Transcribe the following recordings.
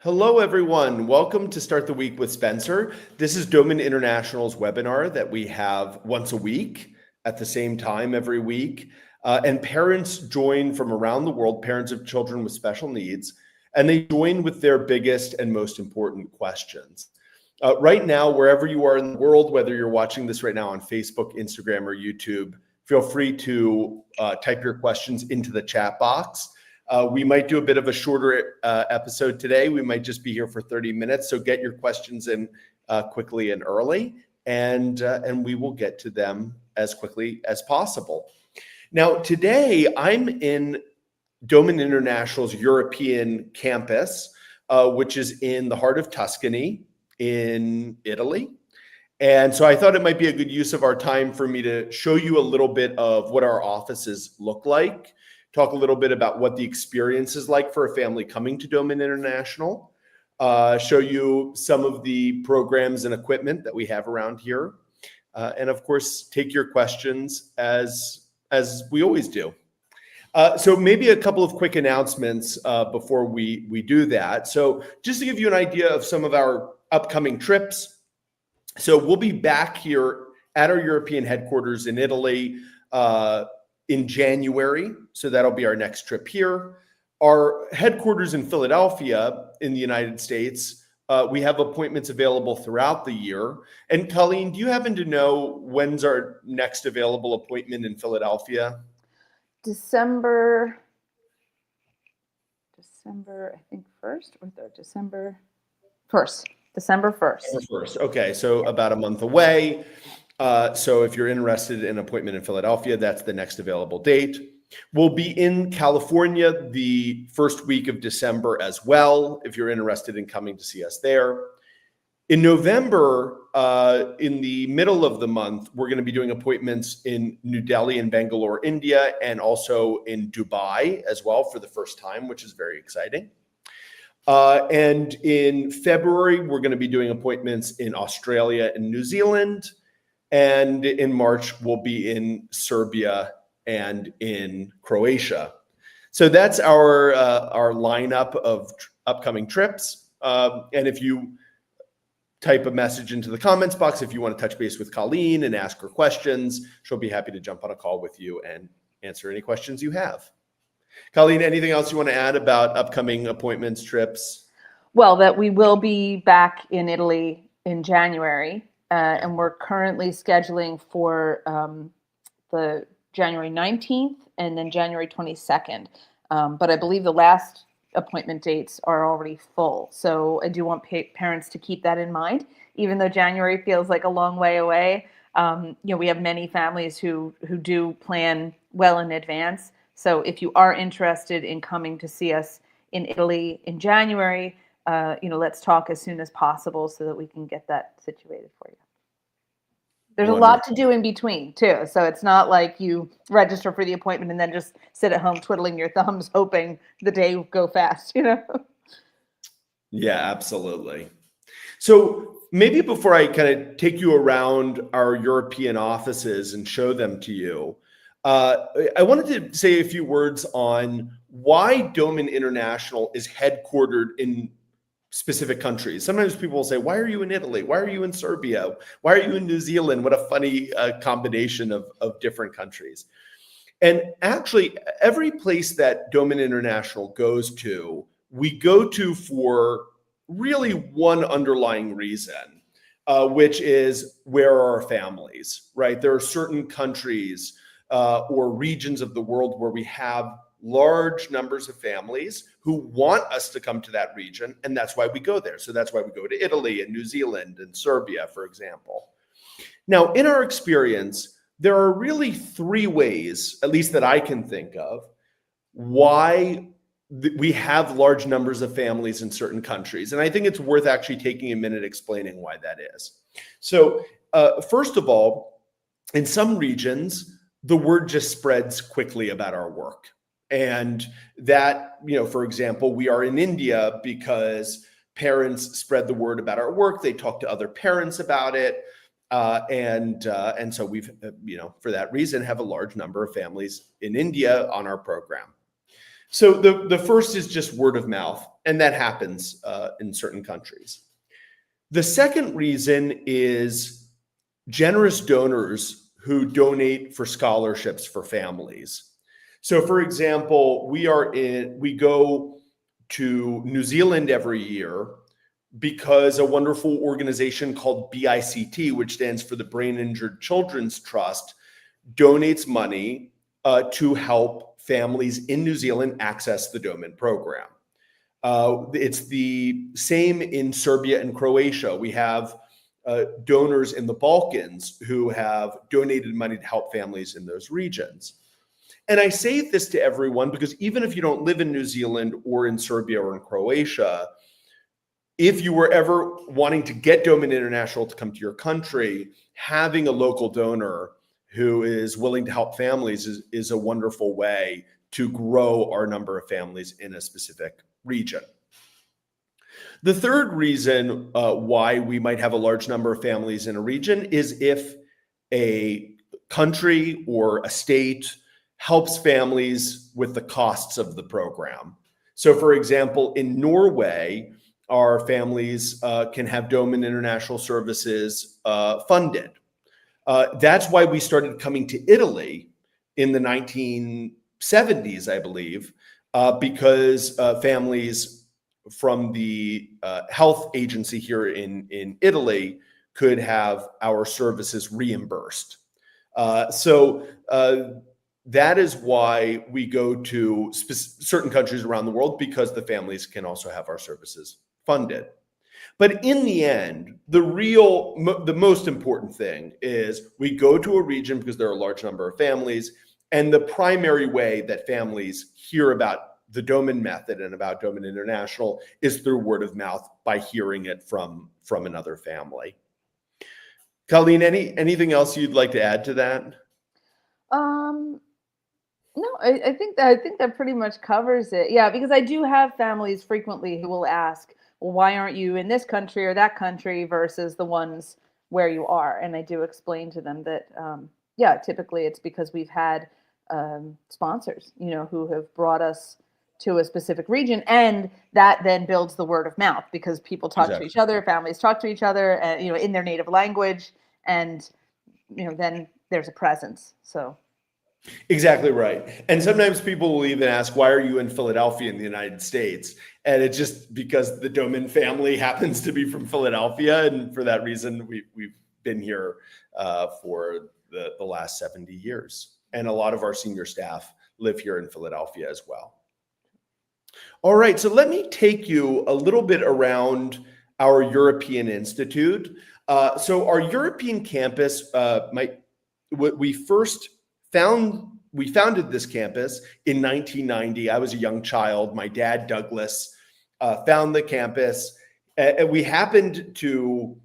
Hello, everyone. Welcome to Start the Week with Spencer. This is Doman International's webinar that we have once a week at the same time every week. And parents join from around the world, parents of children with special needs, and they join with their biggest and most important questions. Right now, wherever you are in the world, whether you're watching this right now on Facebook, Instagram, or YouTube, feel free to type your questions into the chat box. We might do a bit of a shorter episode today. We might just be here for 30 minutes. So get your questions in quickly and early, and we will get to them as quickly as possible. Now, today I'm in Doman International's European campus, which is in the heart of Tuscany in Italy. And so I thought it might be a good use of our time for me to show you a little bit of what our offices look like. Talk a little bit about what the experience is like for a family coming to Doman International, show you some of the programs and equipment that we have around here, and of course, take your questions as we always do. So maybe a couple of quick announcements before we do that. So just to give you an idea of some of our upcoming trips. So we'll be back here at our European headquarters in Italy in January. So that'll be our next trip here. Our headquarters in Philadelphia in the United States, we have appointments available throughout the year. And Colleen, do you happen to know when's our next available appointment in Philadelphia? December, I think 1st or 3rd, December 1st. December 1st. Okay, so about a month away. So if you're interested in an appointment in Philadelphia, that's the next available date. We'll be in California the first week of December as well, if you're interested in coming to see us there. In November, in the middle of the month, we're going to be doing appointments in New Delhi and Bangalore, India, and also in Dubai as well for the first time, which is very exciting. And in February, we're going to be doing appointments in Australia and New Zealand. And in March, we'll be in Serbia and in Croatia. So that's our lineup of upcoming trips. And if you type a message into the comments box, if you want to touch base with Colleen and ask her questions, she'll be happy to jump on a call with you and answer any questions you have. Colleen, anything else you want to add about upcoming appointments, trips? Well, that we will be back in Italy in January. And we're currently scheduling for the January 19th and then January 22nd. But I believe the last appointment dates are already full. So I do want parents to keep that in mind. Even though January feels like a long way away, we have many families who do plan well in advance. So if you are interested in coming to see us in Italy in January, let's talk as soon as possible so that we can get that situated for you. There's Wonderful. A lot to do in between too. So it's not like you register for the appointment and then just sit at home twiddling your thumbs, hoping the day will go fast, Yeah, absolutely. So maybe before I kind of take you around our European offices and show them to you, I wanted to say a few words on why Doman International is headquartered in specific countries. Sometimes people will say, why are you in Italy? Why are you in Serbia? Why are you in New Zealand? What a funny combination of different countries. And actually, every place that Doman International goes to, we go to for really one underlying reason, which is where are our families, right? There are certain countries or regions of the world where we have large numbers of families who want us to come to that region, and that's why we go there. So that's why we go to Italy and New Zealand and Serbia, for example. Now, in our experience, there are really three ways, at least that I can think of, why we have large numbers of families in certain countries. And I think it's worth actually taking a minute explaining why that is. So first of all, in some regions, the word just spreads quickly about our work. And that, for example, we are in India because parents spread the word about our work. They talk to other parents about it. And so we've, for that reason, have a large number of families in India on our program. So the first is just word of mouth, and that happens in certain countries. The second reason is generous donors who donate for scholarships for families. So, for example, we go to New Zealand every year because a wonderful organization called BICT, which stands for the Brain Injured Children's Trust, donates money to help families in New Zealand access the Doman program. It's the same in Serbia and Croatia. We have donors in the Balkans who have donated money to help families in those regions. And I say this to everyone because even if you don't live in New Zealand or in Serbia or in Croatia, if you were ever wanting to get Doman International to come to your country, having a local donor who is willing to help families is a wonderful way to grow our number of families in a specific region. The third reason why we might have a large number of families in a region is if a country or a state helps families with the costs of the program. So, for example, in Norway, our families can have Doman International Services funded. That's why we started coming to Italy in the 1970s, I believe, because families from the health agency here in Italy could have our services reimbursed. So that is why we go to certain countries around the world, because the families can also have our services funded. But in the end, the most important thing is we go to a region because there are a large number of families, and the primary way that families hear about the Doman Method and about Doman International is through word of mouth, by hearing it from another family. Colleen, anything else you'd like to add to that? No, I think that pretty much covers it. Yeah, because I do have families frequently who will ask, well, why aren't you in this country or that country versus the ones where you are? And I do explain to them that, yeah, typically it's because we've had sponsors, who have brought us to a specific region, and that then builds the word of mouth because people talk to each other, families talk to each other, in their native language, and then there's a presence. So. Exactly right. And sometimes people will even ask, why are you in Philadelphia in the United States? And it's just because the Doman family happens to be from Philadelphia. And for that reason, we've been here for the last 70 years. And a lot of our senior staff live here in Philadelphia as well. All right, so let me take you a little bit around our European Institute. So our European campus, we founded this campus in 1990. I was a young child. My dad, Douglas, found the campus. And we happened to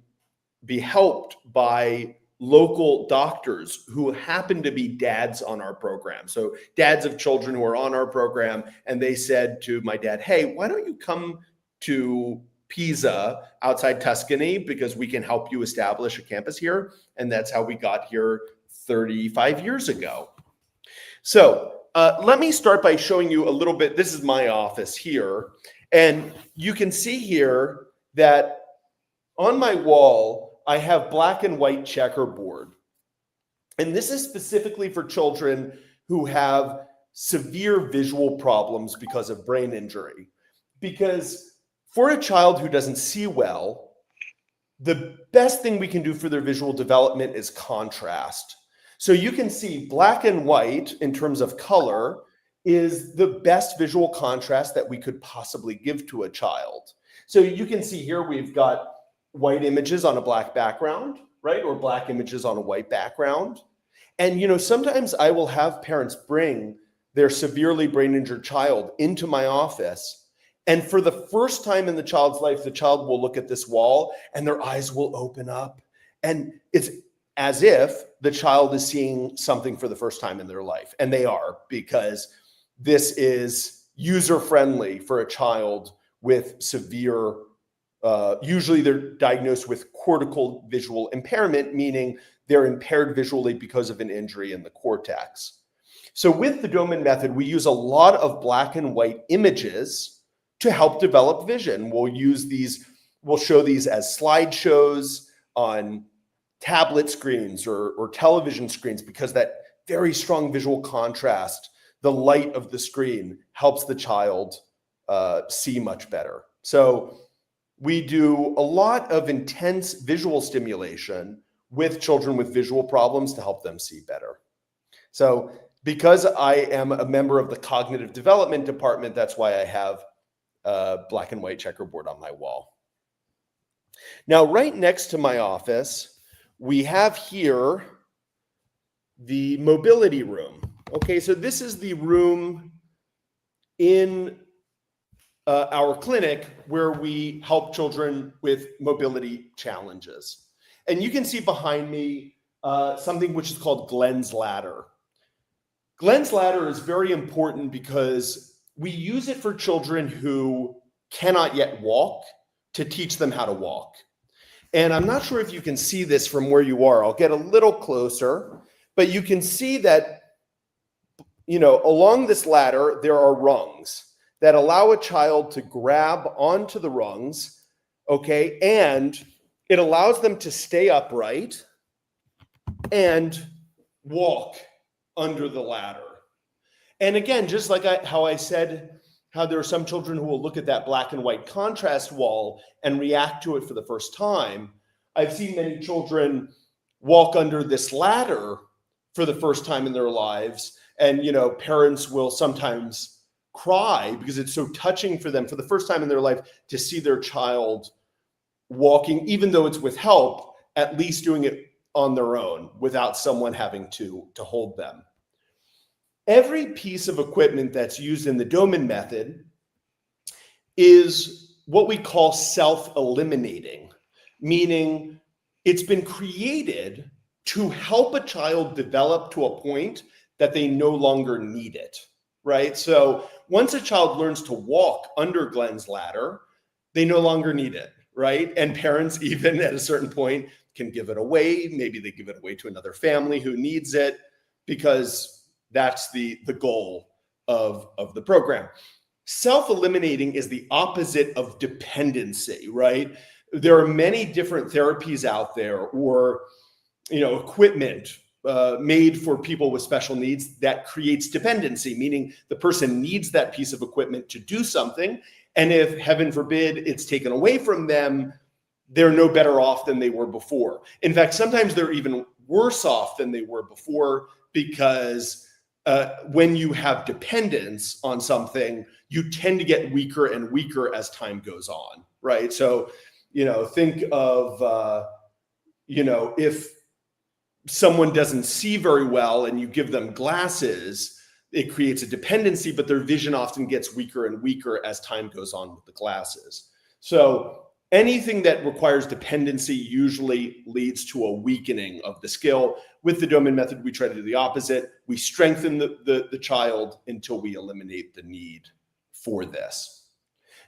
be helped by local doctors who happened to be dads on our program. So dads of children who are on our program. And they said to my dad, hey, why don't you come to Pisa outside Tuscany, because we can help you establish a campus here. And that's how we got here 35 years ago. So let me start by showing you a little bit. This is my office here. And you can see here that on my wall, I have black and white checkerboard. And this is specifically for children who have severe visual problems because of brain injury. Because for a child who doesn't see well, the best thing we can do for their visual development is contrast. So you can see black and white in terms of color is the best visual contrast that we could possibly give to a child. So you can see here we've got white images on a black background, right? Or black images on a white background. And sometimes I will have parents bring their severely brain injured child into my office. And for the first time in the child's life, the child will look at this wall and their eyes will open up. And it's as if the child is seeing something for the first time in their life. And they are, because this is user-friendly for a child with severe, usually they're diagnosed with cortical visual impairment, meaning they're impaired visually because of an injury in the cortex. So with the Doman method, we use a lot of black and white images to help develop vision. We'll show these as slideshows on tablet screens or television screens, because that very strong visual contrast, the light of the screen, helps the child see much better. So we do a lot of intense visual stimulation with children with visual problems to help them see better. So because I am a member of the cognitive development department, that's why I have a black and white checkerboard on my wall. Now, right next to my office, we have here the mobility room. Okay, so this is the room in our clinic where we help children with mobility challenges. And you can see behind me something which is called Glenn's ladder. Glenn's ladder is very important because we use it for children who cannot yet walk to teach them how to walk. And I'm not sure if you can see this from where you are. I'll get a little closer, but you can see that, along this ladder, there are rungs that allow a child to grab onto the rungs, okay? And it allows them to stay upright and walk under the ladder. And again, just like how I said, how there are some children who will look at that black and white contrast wall and react to it for the first time, I've seen many children walk under this ladder for the first time in their lives. And, parents will sometimes cry because it's so touching for them for the first time in their life to see their child walking, even though it's with help, at least doing it on their own without someone having to hold them. Every piece of equipment that's used in the Doman method is what we call self-eliminating, meaning it's been created to help a child develop to a point that they no longer need it, right? So once a child learns to walk under Glenn's ladder, they no longer need it, right? And parents, even at a certain point, can give it away. Maybe they give it away to another family who needs it, because that's the goal of the program. Self-eliminating is the opposite of dependency, right? There are many different therapies out there, or equipment made for people with special needs that creates dependency, meaning the person needs that piece of equipment to do something. And if, heaven forbid, it's taken away from them, they're no better off than they were before. In fact, sometimes they're even worse off than they were before, because when you have dependence on something, you tend to get weaker and weaker as time goes on, right? So, think of, if someone doesn't see very well and you give them glasses, it creates a dependency, but their vision often gets weaker and weaker as time goes on with the glasses. So anything that requires dependency usually leads to a weakening of the skill. With the Doman method, we try to do the opposite. We strengthen the child until we eliminate the need for this.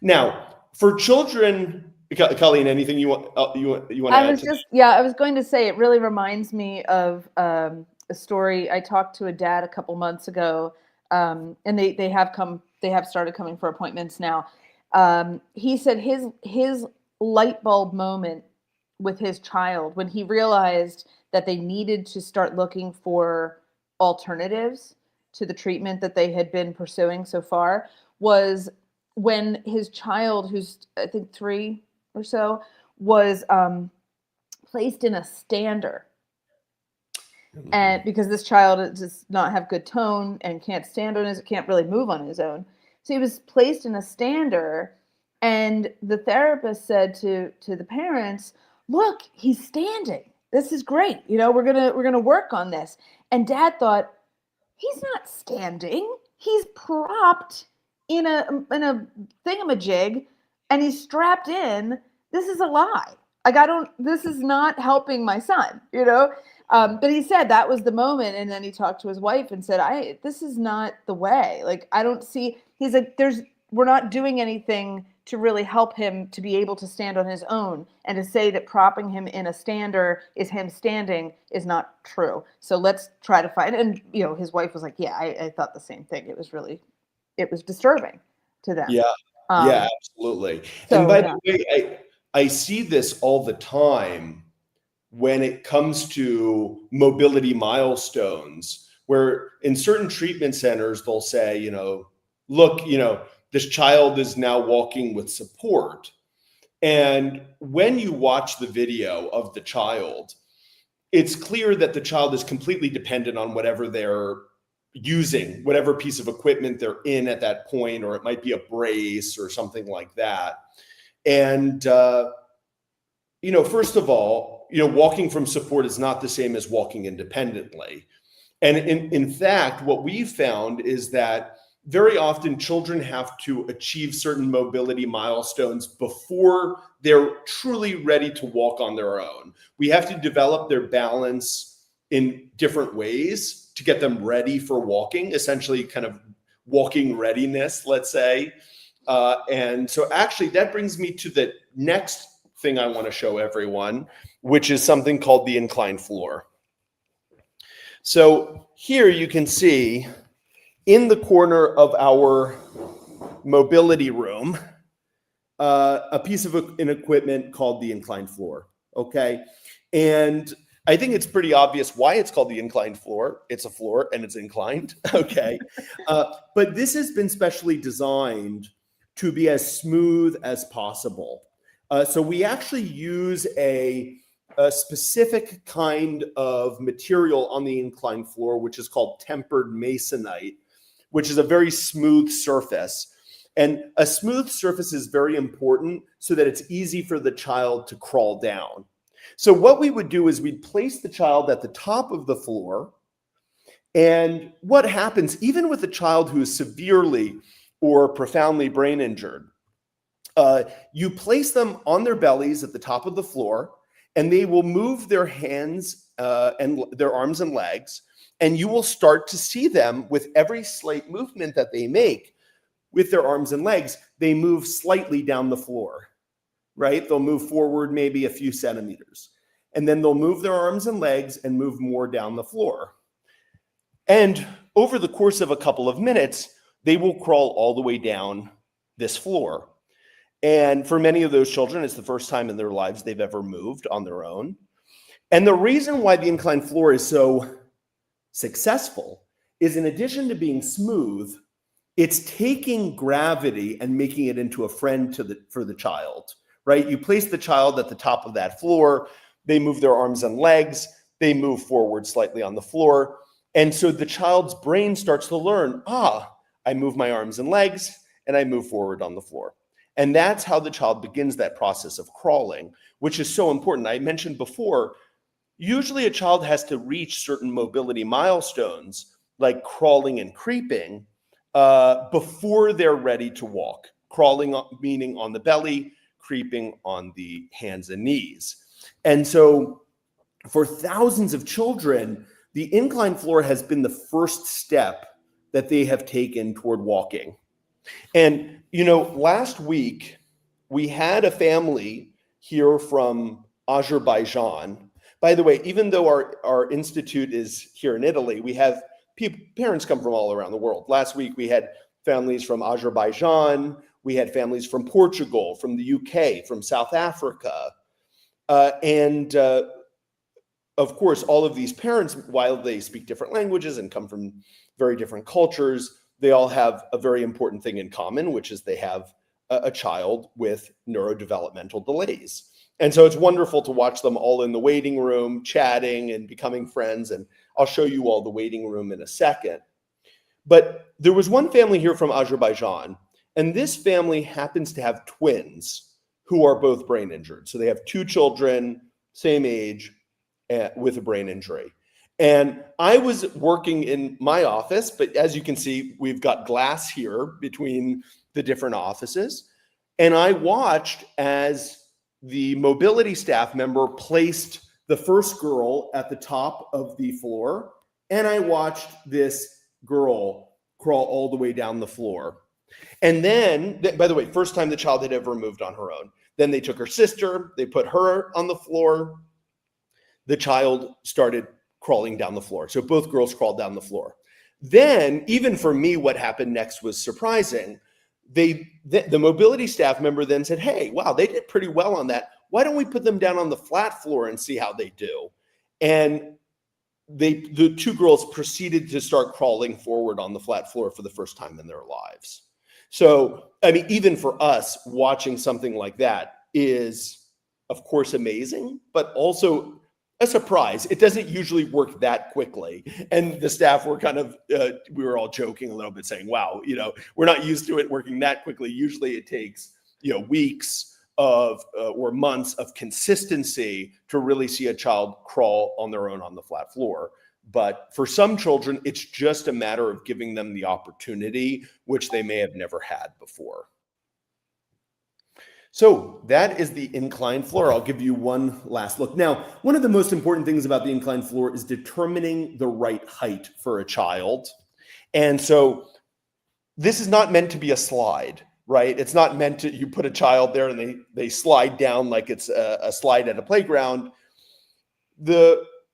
Now, for children, Colleen, anything you want to add? I was going to say, it really reminds me of a story. I talked to a dad a couple months ago, and they have started coming for appointments now. He said his light bulb moment with his child, when he realized that they needed to start looking for alternatives to the treatment that they had been pursuing so far, was when his child, who's I think 3 or so, was placed in a stander. And because this child does not have good tone and can't stand on his, can't really move on his own. So he was placed in a stander, and the therapist said to the parents, "Look, he's standing. This is great. We're gonna work on this." And dad thought, "He's not standing. He's propped in a thingamajig, and he's strapped in. This is a lie. Like, this is not helping my son, But he said that was the moment. And then he talked to his wife and said, this is not the way. Like, I don't see, he's like, we're not doing anything to really help him to be able to stand on his own. And to say that propping him in a stander is him standing is not true. So let's try to find. And his wife was like, yeah, I thought the same thing. It was disturbing to them. Yeah. Yeah, absolutely. So, And by yeah. the way, I see this all the time when it comes to mobility milestones, where in certain treatment centers, they'll say, look, this child is now walking with support. And when you watch the video of the child, it's clear that the child is completely dependent on whatever they're using, whatever piece of equipment they're in at that point, or it might be a brace or something like that. And, first of all, walking from support is not the same as walking independently. And in fact, what we've found is that very often children have to achieve certain mobility milestones before they're truly ready to walk on their own. We have to develop their balance in different ways to get them ready for walking, essentially kind of walking readiness, let's say. And so actually that brings me to the next thing I want to show everyone, which is something called the inclined floor. So here you can see in the corner of our mobility room, a piece of an equipment called the inclined floor, okay? And I think it's pretty obvious why it's called the inclined floor. It's a floor and it's inclined, okay? But this has been specially designed to be as smooth as possible. So we actually use a specific kind of material on the inclined floor, which is called tempered masonite, which is a very smooth surface. And a smooth surface is very important so that it's easy for the child to crawl down. So what we would do is we'd place the child at the top of the floor. And what happens, even with a child who is severely or profoundly brain injured, you place them on their bellies at the top of the floor, and they will move their hands and their arms and legs. And you will start to see them with every slight movement that they make with their arms and legs, they move slightly down the floor, right? They'll move forward maybe a few centimeters. And then they'll move their arms and legs and move more down the floor. And over the course of a couple of minutes, they will crawl all the way down this floor. And for many of those children, it's the first time in their lives they've ever moved on their own. And the reason why the inclined floor is so successful is, in addition to being smooth, it's taking gravity and making it into a friend for the child, right? You place the child at the top of that floor, they move their arms and legs, they move forward slightly on the floor. And so the child's brain starts to learn, I move my arms and legs and I move forward on the floor. And that's how the child begins that process of crawling, which is so important. I mentioned before, usually a child has to reach certain mobility milestones like crawling and creeping before they're ready to walk. Crawling meaning on the belly, creeping on the hands and knees. And so for thousands of children, the inclined floor has been the first step that they have taken toward walking. And, last week we had a family here from Azerbaijan. By the way, even though our institute is here in Italy, we have parents come from all around the world. Last week we had families from Azerbaijan, we had families from Portugal, from the UK, from South Africa. And of course, all of these parents, while they speak different languages and come from very different cultures, they all have a very important thing in common, which is they have a child with neurodevelopmental delays. And so it's wonderful to watch them all in the waiting room, chatting and becoming friends. And I'll show you all the waiting room in a second. But there was one family here from Azerbaijan, and this family happens to have twins who are both brain injured. So they have two children, same age, with a brain injury. And I was working in my office, but as you can see, we've got glass here between the different offices. And I watched as the mobility staff member placed the first girl at the top of the floor, and I watched this girl crawl all the way down the floor. And then, by the way, first time the child had ever moved on her own. Then they took her sister, they put her on the floor. The child started crawling down the floor. So both girls crawled down the floor. Then, even for me, what happened next was surprising. The mobility staff member then said, hey, wow, they did pretty well on that. Why don't we put them down on the flat floor and see how they do? And the two girls proceeded to start crawling forward on the flat floor for the first time in their lives. So, I mean, even for us, watching something like that is, of course, amazing, but also a surprise. It doesn't usually work that quickly. And the staff were kind of, we were all joking a little bit saying, wow, we're not used to it working that quickly. Usually it takes, weeks of or months of consistency to really see a child crawl on their own on the flat floor. But for some children, it's just a matter of giving them the opportunity, which they may have never had before. So that is the inclined floor. I'll give you one last look. Now, one of the most important things about the inclined floor is determining the right height for a child. And so this is not meant to be a slide, right? It's not meant to, you put a child there and they slide down like it's a slide at a playground.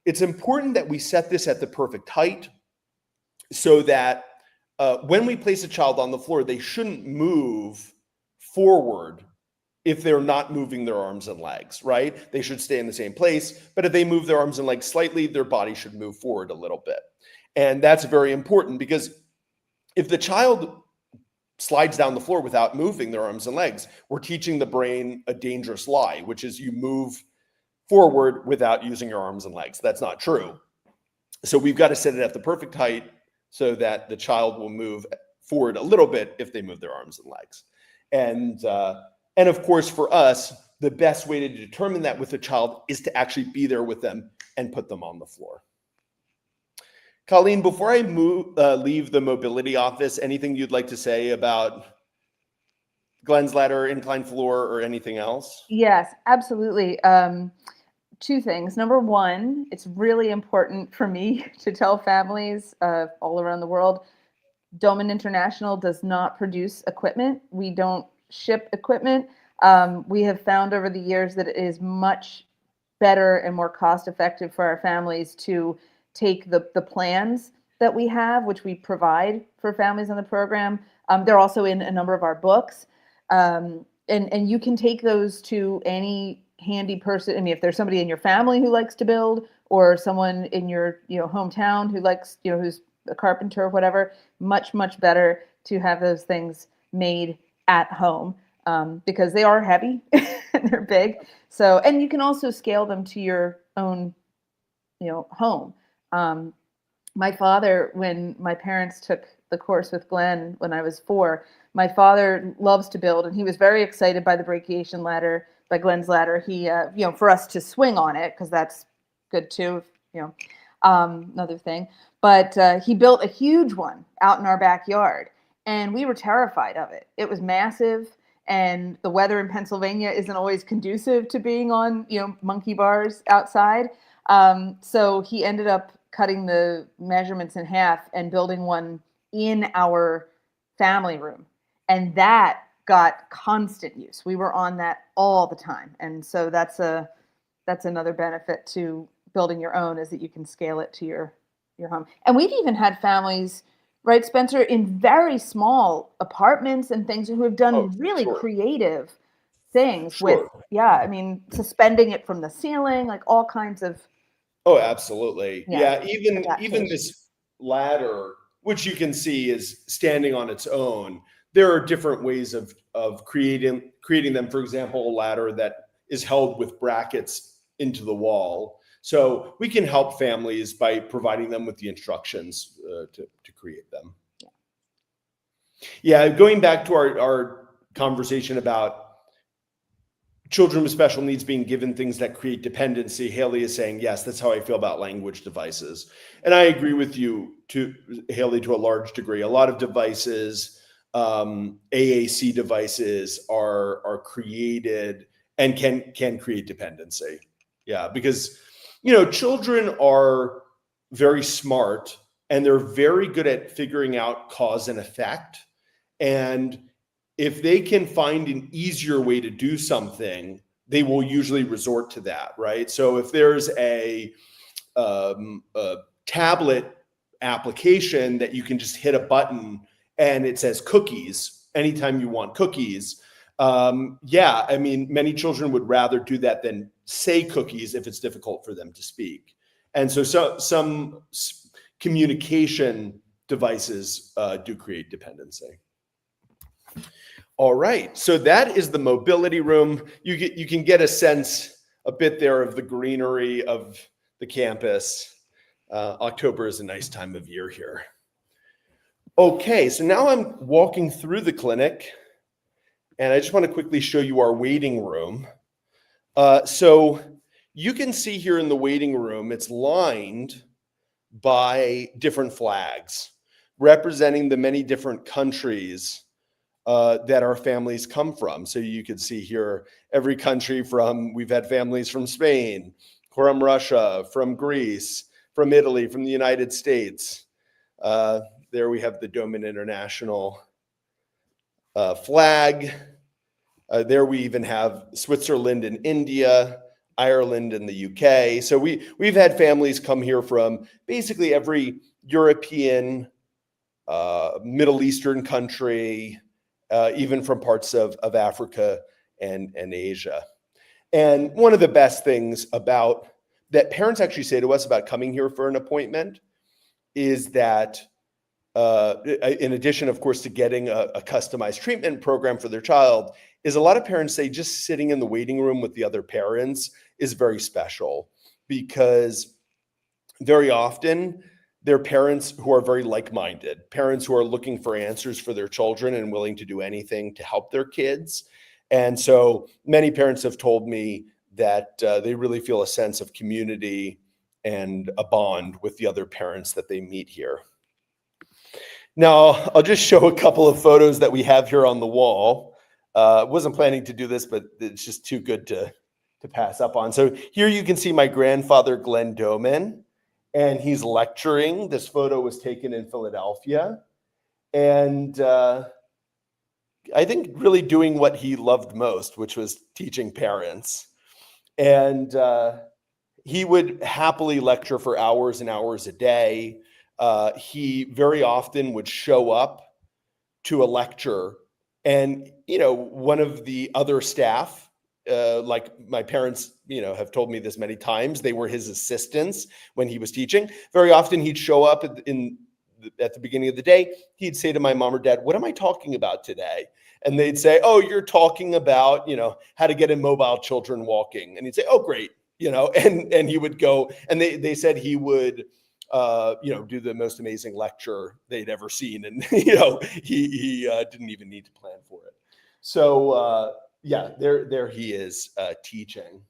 It's important that we set this at the perfect height so that when we place a child on the floor, they shouldn't move forward if they're not moving their arms and legs, right? They should stay in the same place. But if they move their arms and legs slightly, their body should move forward a little bit. And that's very important because if the child slides down the floor without moving their arms and legs, we're teaching the brain a dangerous lie, which is you move forward without using your arms and legs. That's not true. So we've got to set it at the perfect height so that the child will move forward a little bit if they move their arms and legs. And of course, for us, the best way to determine that with a child is to actually be there with them and put them on the floor. Colleen, before I leave the mobility office, anything you'd like to say about Glenn's ladder, inclined floor, or anything else? Yes, absolutely. Two things. Number one, it's really important for me to tell families all around the world, Doman International does not produce equipment. We don't ship equipment. We have found over the years that it is much better and more cost effective for our families to take the plans that we have, which we provide for families in the program. They're also in a number of our books. And you can take those to any handy person. I mean, if there's somebody in your family who likes to build, or someone in your hometown who likes, who's a carpenter or whatever, much better to have those things made at home, because they are heavy and they're big. So, and you can also scale them to your own, home. My father, when my parents took the course with Glenn when I was 4, my father loves to build, and he was very excited by the brachiation ladder, by Glenn's ladder. He, for us to swing on it, because that's good too, another thing. But he built a huge one out in our backyard, and we were terrified of it. It was massive, and the weather in Pennsylvania isn't always conducive to being on, monkey bars outside. So he ended up cutting the measurements in half and building one in our family room. And that got constant use. We were on that all the time. And so that's another benefit to building your own, is that you can scale it to your home. And we've even had families, right, Spencer, in very small apartments and things, who have done really creative things with, suspending it from the ceiling, like all kinds of. Oh, absolutely. Yeah. Even this ladder, which you can see is standing on its own, there are different ways of creating them. For example, a ladder that is held with brackets into the wall. So we can help families by providing them with the instructions to create them. Yeah, going back to our conversation about children with special needs being given things that create dependency, Haley is saying, yes, that's how I feel about language devices. And I agree with you, Haley, to a large degree. A lot of devices, AAC devices, are created and can create dependency. Yeah, because children are very smart, and they're very good at figuring out cause and effect. And if they can find an easier way to do something, they will usually resort to that, right? So if there's a tablet application that you can just hit a button and it says cookies anytime you want cookies. Yeah, I mean, many children would rather do that than say cookies if it's difficult for them to speak. And so some communication devices do create dependency. All right, so that is the mobility room. You can get a sense a bit there of the greenery of the campus. October is a nice time of year here. Okay, so now I'm walking through the clinic, and I just want to quickly show you our waiting room. So you can see here in the waiting room, it's lined by different flags representing the many different countries that our families come from. So you can see here every country we've had families from Spain, from Russia, from Greece, from Italy, from the United States. There we have the Doman International flag. There we even have Switzerland and India, Ireland and the UK. So we've had families come here from basically every European, Middle Eastern country, even from parts of Africa and Asia. And one of the best things about that parents actually say to us about coming here for an appointment is that in addition, of course, to getting a customized treatment program for their child, is a lot of parents say just sitting in the waiting room with the other parents is very special, because very often they're parents who are very like-minded, parents who are looking for answers for their children and willing to do anything to help their kids. And so many parents have told me that they really feel a sense of community and a bond with the other parents that they meet here. Now, I'll just show a couple of photos that we have here on the wall. Wasn't planning to do this, but it's just too good to pass up on. So here you can see my grandfather, Glenn Doman, and he's lecturing. This photo was taken in Philadelphia. And I think really doing what he loved most, which was teaching parents. And he would happily lecture for hours and hours a day. He very often would show up to a lecture, and one of the other staff, like my parents, have told me this many times, they were his assistants when he was teaching. Very often he'd show up at the beginning of the day. He'd say to my mom or dad, "What am I talking about today?" And they'd say, "Oh, you're talking about, how to get immobile children walking." And he'd say, "Oh, great." And he would go, and they said he would do the most amazing lecture they'd ever seen. And, he didn't even need to plan for it. So, there he is teaching.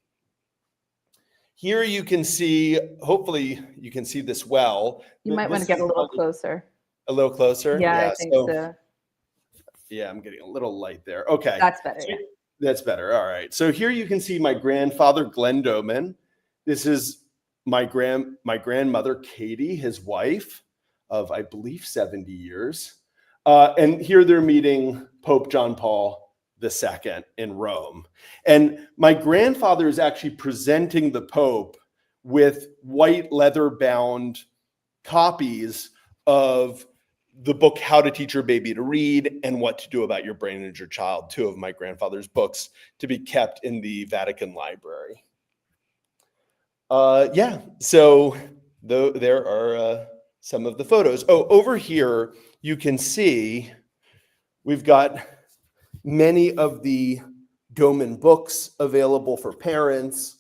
Here you can see, hopefully you can see this well. You might want to get a little closer. A little closer? Yeah, I think so. Yeah, I'm getting a little light there. Okay. That's better, yeah. That's better. All right. So here you can see my grandfather, Glenn Doman. This is my grandmother, Katie, his wife of, I believe, 70 years. And here they're meeting Pope John Paul II in Rome. And my grandfather is actually presenting the Pope with white leather-bound copies of the book, How to Teach Your Baby to Read and What to Do About Your Brain and Your Child, two of my grandfather's books to be kept in the Vatican Library. So there are some of the photos. Oh, over here, you can see we've got many of the Doman books available for parents.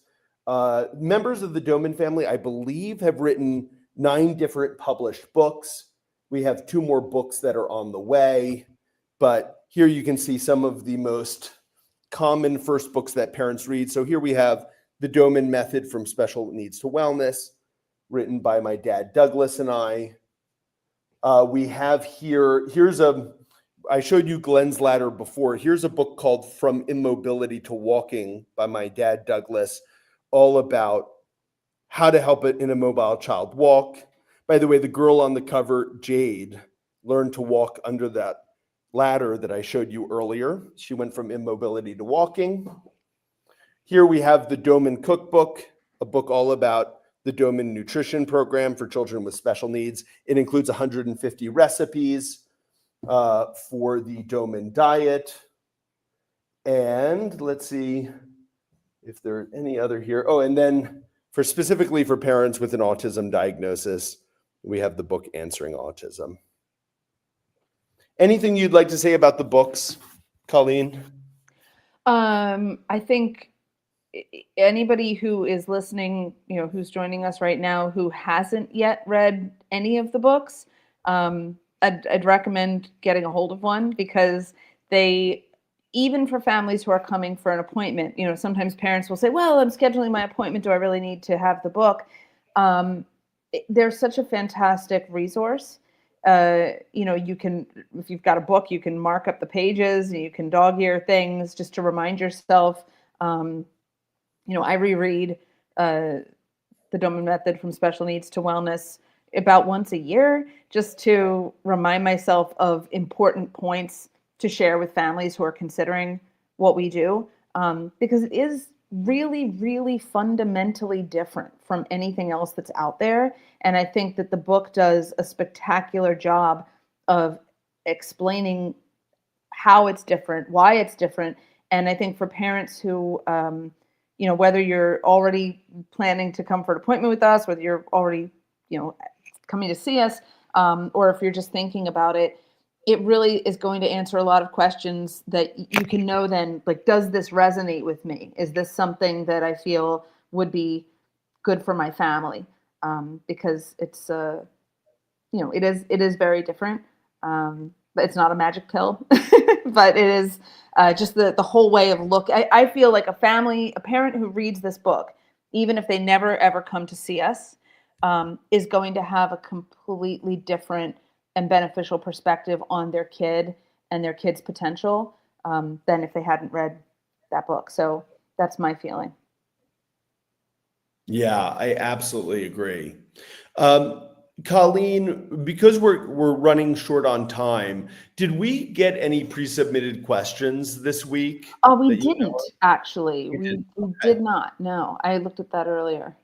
Members of the Doman family, I believe, have written 9 different published books. We have 2 more books that are on the way, but here you can see some of the most common first books that parents read. So here we have The Doman Method from Special Needs to Wellness, written by my dad, Douglas, and I. We have I showed you Glenn's Ladder before. Here's a book called From Immobility to Walking by my dad, Douglas, all about how to help an immobile child walk. By the way, the girl on the cover, Jade, learned to walk under that ladder that I showed you earlier. She went from immobility to walking. Here we have the Doman Cookbook, a book all about the Doman Nutrition Program for children with special needs. It includes 150 recipes for the Doman diet. And let's see if there are any other here. Oh, and then specifically for parents with an autism diagnosis, we have the book Answering Autism. Anything you'd like to say about the books, Colleen? I think anybody who is listening, who's joining us right now, who hasn't yet read any of the books, I'd recommend getting a hold of one, because even for families who are coming for an appointment, sometimes parents will say, well, I'm scheduling my appointment. Do I really need to have the book? They're such a fantastic resource. You can, if you've got a book, you can mark up the pages and you can dog ear things just to remind yourself. I reread the Doman Method from Special Needs to Wellness about once a year, just to remind myself of important points to share with families who are considering what we do, because it is really, really fundamentally different from anything else that's out there. And I think that the book does a spectacular job of explaining how it's different, why it's different. And I think for parents who, whether you're already planning to come for an appointment with us, whether you're already, coming to see us, or if you're just thinking about it, it really is going to answer a lot of questions that you can know then, like, does this resonate with me? Is this something that I feel would be good for my family? Because it's, it is very different. But it's not a magic pill, but it is just the whole way of look. I feel like a parent who reads this book, even if they never ever come to see us, is going to have a completely different and beneficial perspective on their kid and their kid's potential than if they hadn't read that book. So that's my feeling. Yeah, I absolutely agree. Colleen, because we're running short on time, did we get any pre-submitted questions this week? Oh, we didn't actually. We did not. No, I looked at that earlier.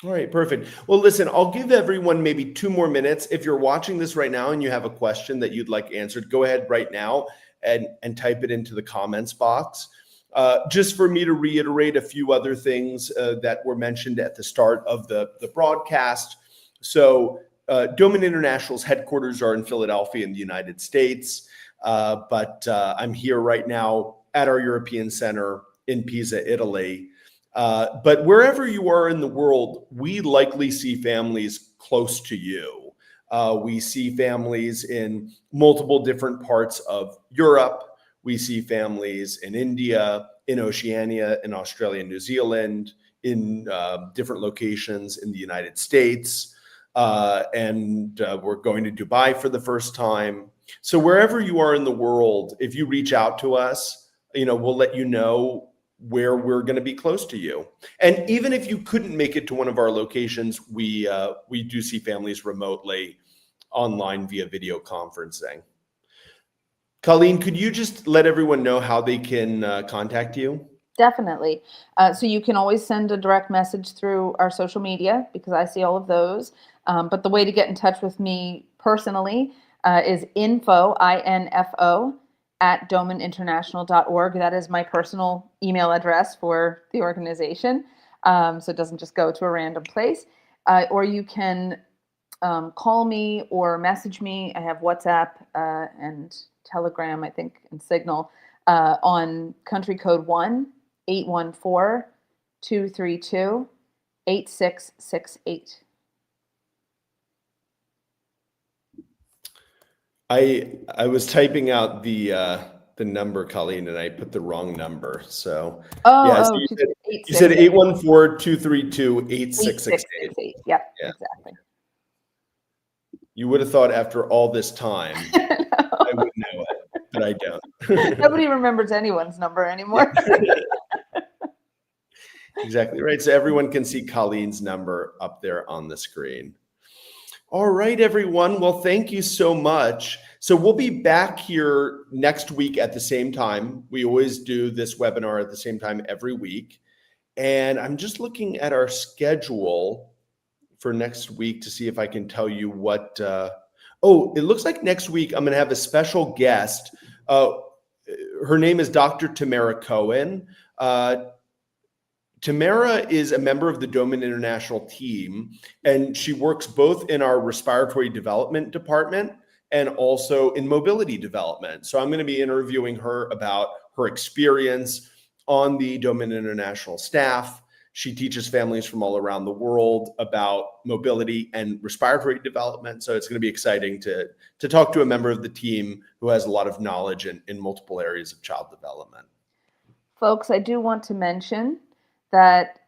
All right, perfect. Well, listen, I'll give everyone maybe 2 more minutes. If you're watching this right now and you have a question that you'd like answered, go ahead right now and type it into the comments box. Just for me to reiterate a few other things that were mentioned at the start of the broadcast. So Doman International's headquarters are in Philadelphia in the United States, but I'm here right now at our European Center in Pisa, Italy. But wherever you are in the world, we likely see families close to you. We see families in multiple different parts of Europe. We see families in India, in Oceania, in Australia, New Zealand, in different locations in the United States. And we're going to Dubai for the first time. So wherever you are in the world, if you reach out to us, we'll let you know where we're going to be close to you. And even if you couldn't make it to one of our locations, we do see families remotely online via video conferencing. Colleen, could you just let everyone know how they can contact you? Definitely. So you can always send a direct message through our social media, because I see all of those. But the way to get in touch with me personally is info, I-N-F-O, at domaninternational.org. That is my personal email address for the organization. So it doesn't just go to a random place. Or you can call me or message me. I have WhatsApp and Telegram, I think, and Signal on country code 1-814-232-8668. I was typing out the number, Colleen, and I put the wrong number. So so you said 814-232-8668. Yep, yeah. Exactly. You would have thought after all this time I would know it, but I don't. Nobody remembers anyone's number anymore. Exactly right. So everyone can see Colleen's number up there on the screen. All right, everyone. Well, thank you so much. So we'll be back here next week at the same time. We always do this webinar at the same time every week. And I'm just looking at our schedule for next week to see if I can tell you what, oh, it looks like next week I'm going to have a special guest. Her name is Dr. Tamara Cohen. Tamara is a member of the Doman International team, and she works both in our respiratory development department and also in mobility development. So I'm going to be interviewing her about her experience on the Doman International staff. She teaches families from all around the world about mobility and respiratory development. So it's going to be exciting to talk to a member of the team who has a lot of knowledge in multiple areas of child development. Folks, I do want to mention that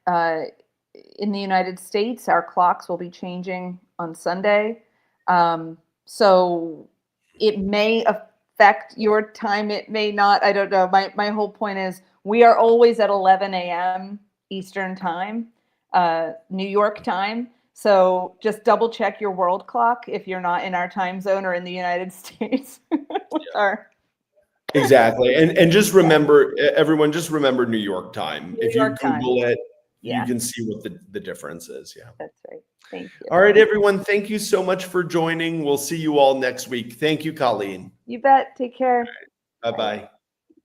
in the United States, our clocks will be changing on Sunday. So it may affect your time. It may not. I don't know. My whole point is we are always at 11 a.m. Eastern time, New York time. So just double check your world clock if you're not in our time zone or in the United States. Exactly. And just remember, everyone, just remember New York time. If you Google it, you can see what the difference is. Yeah. That's right. Thank you. All right, everyone. Thank you so much for joining. We'll see you all next week. Thank you, Colleen. You bet. Take care. Bye-bye.